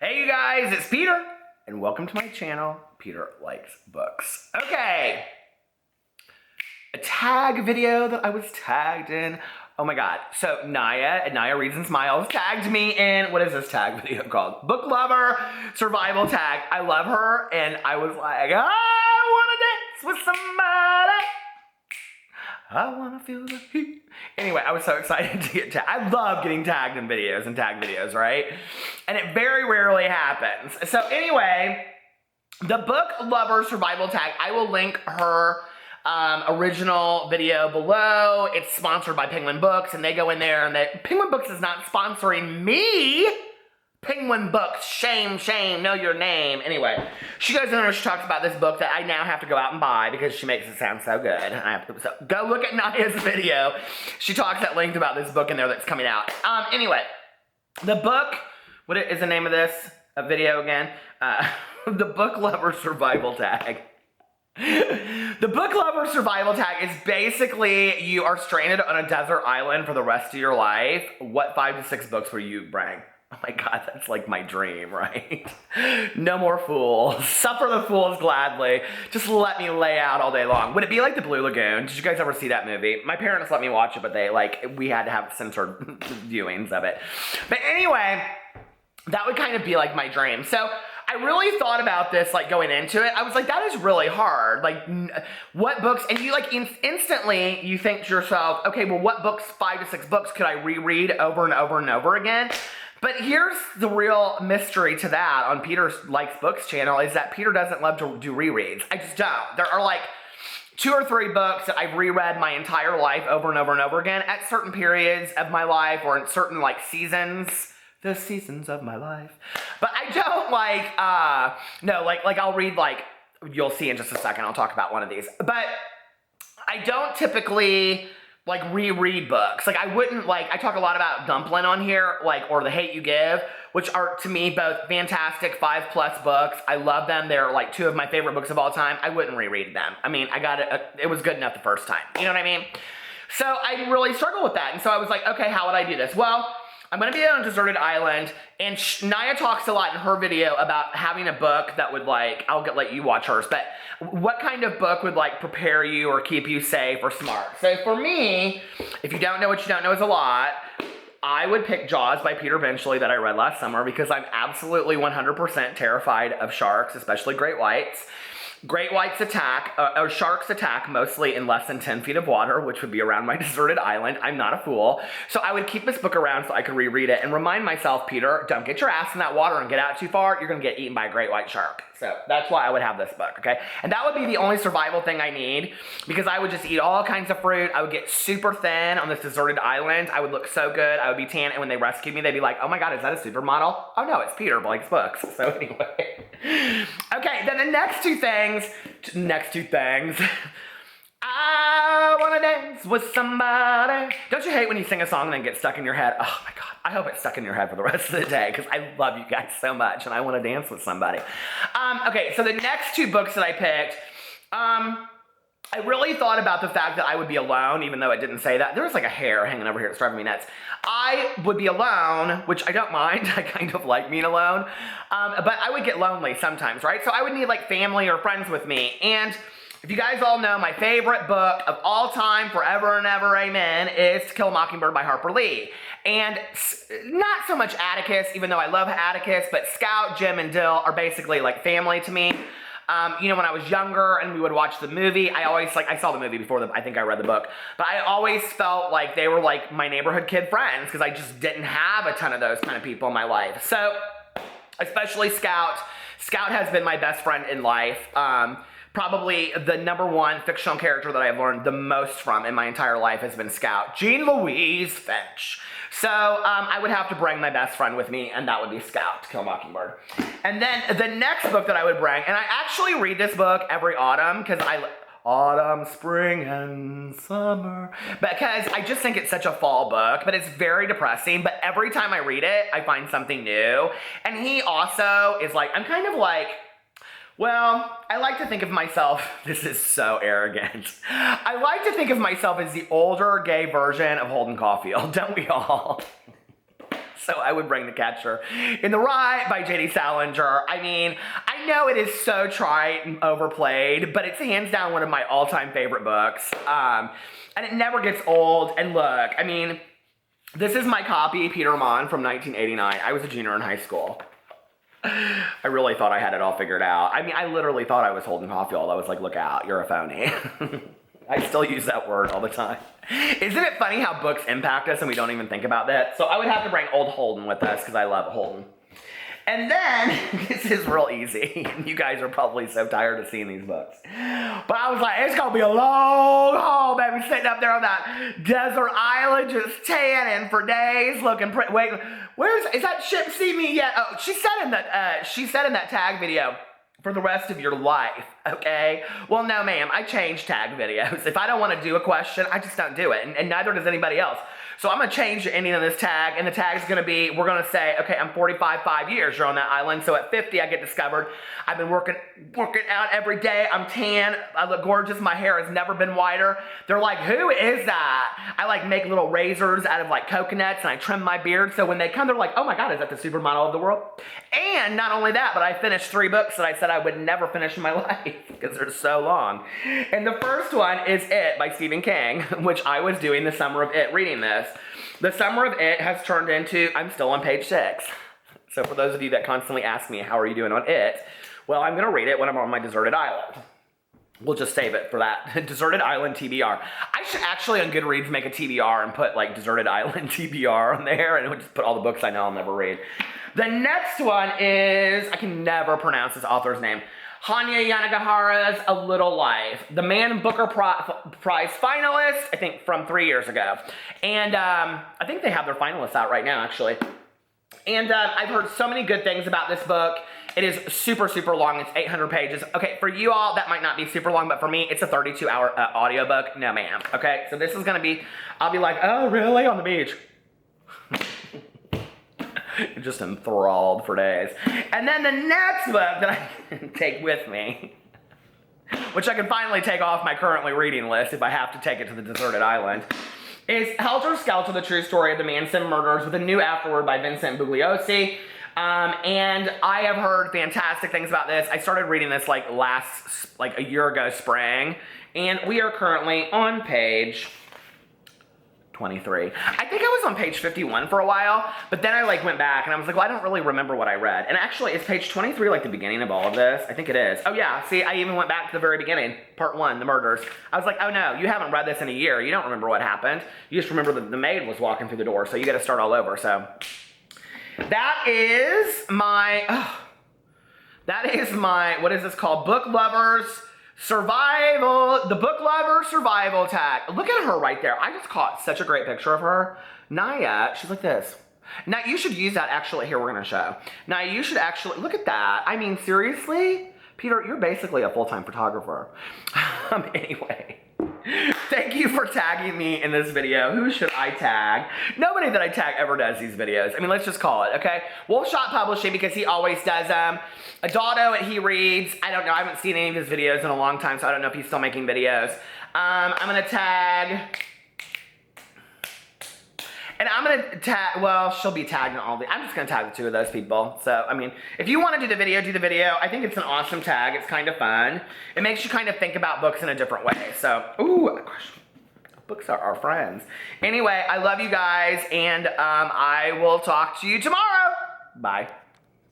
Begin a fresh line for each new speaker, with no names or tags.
Hey you guys, it's Peter, and welcome to my channel, Peter Likes Books. Okay, a tag video that I was tagged in. Oh my god, so Naya at Naya Reads and Smiles tagged me in, what is this tag video called? Book Lover Survival Tag. I love her, and I was like, I wanna dance with somebody. I wanna feel the heat. Anyway, I was so excited to get tagged. I love getting tagged in videos and tag videos, right? And it very rarely happens. So anyway, the Book Lover Survival Tag, I will link her original video below. It's sponsored by Penguin Books, and they go in there, and Penguin Books is not sponsoring me. Penguin Books, shame, know your name. Anyway, she goes in there and she talks about this book that I now have to go out and buy because she makes it sound so good. So go look at Naya's video. She talks at length about this book in there that's coming out. Anyway, the book, what is the name of this video again? The Book Lover Survival Tag. The Book Lover Survival Tag is basically you are stranded on a desert island for the rest of your life. What 5 to 6 books will you bring? Oh my god, that's like my dream, right? No more fools. Suffer the fools gladly. Just let me lay out all day long. Would it be like The Blue Lagoon? Did you guys ever see that movie? My parents let me watch it, but we had to have censored viewings of it. But anyway, that would kind of be like my dream. So I really thought about this, like going into it. I was like, that is really hard. Like, what books, and you like instantly you think to yourself, okay, well, what books, 5 to 6 books could I reread over and over and over again? But here's the real mystery to that on Peter Likes Books channel is that Peter doesn't love to do rereads. I just don't. There are like 2 or 3 books that I've reread my entire life over and over and over again at certain periods of my life or in certain like seasons. The seasons of my life. But I don't like, I'll read like, you'll see in just a second, I'll talk about one of these. But I don't typically like reread books. Like I wouldn't I talk a lot about Dumplin' on here, or The Hate U Give, which are to me both fantastic 5+ books. I love them. They're like 2 of my favorite books of all time. I wouldn't reread them. I mean, I got it. It was good enough the first time. You know what I mean? So I really struggle with that. And so I was like, okay, how would I do this? Well, I'm going to be on a deserted island, and Naya talks a lot in her video about having a book that would I'll let you watch hers, but what kind of book would prepare you or keep you safe or smart? So for me, if you don't know what you don't know is a lot, I would pick Jaws by Peter Benchley that I read last summer because I'm absolutely 100% terrified of sharks, especially great whites. Great whites attack, or sharks attack mostly in less than 10 feet of water, which would be around my deserted island. I'm not a fool. So I would keep this book around so I could reread it and remind myself, Peter, don't get your ass in that water and get out too far. You're going to get eaten by a great white shark. So that's why I would have this book, okay? And that would be the only survival thing I need because I would just eat all kinds of fruit. I would get super thin on this deserted island. I would look so good. I would be tan. And when they rescued me, they'd be like, oh my God, is that a supermodel? Oh no, it's Peter Likes Books. So anyway. Okay, then the next two things. I wanna dance with somebody. Don't you hate when you sing a song and then get stuck in your head? Oh my God, I hope it's stuck in your head for the rest of the day because I love you guys so much and I wanna dance with somebody. Okay, so the next 2 books that I picked, I really thought about the fact that I would be alone, even though it didn't say that. There was like a hair hanging over here. It's driving me nuts. I would be alone, which I don't mind. I kind of like being alone. But I would get lonely sometimes, right? So I would need family or friends with me. And if you guys all know, my favorite book of all time, forever and ever, amen, is To Kill a Mockingbird by Harper Lee. And not so much Atticus, even though I love Atticus, but Scout, Jim, and Dill are basically like family to me. When I was younger and we would watch the movie, I always, I saw the movie before I think I read the book, but I always felt like they were like my neighborhood kid friends because I just didn't have a ton of those kind of people in my life. So, especially Scout. Scout has been my best friend in life. Probably the #1 fictional character that I've learned the most from in my entire life has been Scout. Jean Louise Finch. So I would have to bring my best friend with me, and that would be Scout, To Kill a Mockingbird. And then the next book that I would bring, and I actually read this book every autumn, because autumn, spring, and summer, because I just think it's such a fall book, but it's very depressing, but every time I read it, I find something new. And he also is I'm kind of well, I like to think of myself, this is so arrogant. I like to think of myself as the older gay version of Holden Caulfield, don't we all? So I would bring The Catcher in the Rye by J.D. Salinger. I mean, I know it is so trite and overplayed, but it's hands down one of my all-time favorite books. And it never gets old. And look, I mean, this is my copy, Peter Mon, from 1989. I was a junior in high school. I really thought I had it all figured out. I mean, I literally thought I was Holden Caulfield. I was like, look out, you're a phony. I still use that word all the time. Isn't it funny how books impact us and we don't even think about that? So I would have to bring old Holden with us because I love Holden. And then, this is real easy. You guys are probably so tired of seeing these books. But I was like, it's going to be a long haul, baby, sitting up there on that desert island just tanning for days, looking pretty. Wait, is that ship see me yet? Oh, she said in that tag video, for the rest of your life, okay? Well, no, ma'am, I change tag videos. If I don't want to do a question, I just don't do it, and neither does anybody else. So I'm going to change the ending of this tag, and the tag's going to be, we're going to say, okay, I'm 45, 5 years, you're on that island, so at 50, I get discovered. I've been working out every day, I'm tan, I look gorgeous, my hair has never been whiter. They're like, who is that? I like make little razors out of like coconuts, and I trim my beard, so when they come, they're like, oh my God, is that the supermodel of the world? And not only that, but I finished 3 books that I said I would never finish in my life, because they're so long. And the first one is It by Stephen King, which I was doing the summer of It reading this. The summer of It has turned into, I'm still on page 6. So for those of you that constantly ask me, how are you doing on It? Well, I'm going to read it when I'm on my deserted island. We'll just save it for that. Deserted Island TBR. I should actually on Goodreads make a TBR and put like Deserted Island TBR on there, and it would just put all the books I know I'll never read. The next one is, I can never pronounce this author's name. Hanya Yanagihara's A Little Life. The Man Booker Prize finalist, I think from 3 years ago. And I think they have their finalists out right now, actually. And I've heard so many good things about this book. It is super, super long. It's 800 pages. Okay, for you all, that might not be super long, but for me, it's a 32-hour audiobook. No, ma'am. Okay, so this is going to be, I'll be like, oh, really? On the beach. Just enthralled for days. And then the next book that I can take with me, which I can finally take off my currently reading list if I have to take it to the deserted island, is Helter Skelter, The True Story of the Manson Murders, with a new afterword by Vincent Bugliosi. And I have heard fantastic things about this. I started reading this like a year ago spring, and we are currently on page 23. I think I was on page 51 for a while, but then I like went back and I was like, well, I don't really remember what I read. And actually, is page 23 like the beginning of all of this? I think it is. Oh yeah, see, I even went back to the very beginning, part 1, the murders. I was like, oh no, you haven't read this in a year. You don't remember what happened. You just remember that the maid was walking through the door, so you got to start all over. So that is my, what is this called? Book Lovers Survival, the Book Lover Survival Tag. Look at her right there. I just caught such a great picture of her. Naya, she's like this. Now, you should use that actually. Here, we're going to show. Now, you should actually, look at that. I mean, seriously? Peter, you're basically a full-time photographer. Anyway, thank you for tagging me in this video. Who should I tag? Nobody that I tag ever does these videos. I mean, let's just call it, okay? Wolfshot Publishing, because he always does them. Adalto at He Reads. I don't know. I haven't seen any of his videos in a long time, so I don't know if he's still making videos. I'm going to tag... And I'm going to tag, well, she'll be tagged in all the, I'm just going to tag the 2 of those people. So, I mean, if you want to do the video, do the video. I think it's an awesome tag. It's kind of fun. It makes you kind of think about books in a different way. So, ooh, gosh, books are our friends. Anyway, I love you guys, and I will talk to you tomorrow. Bye.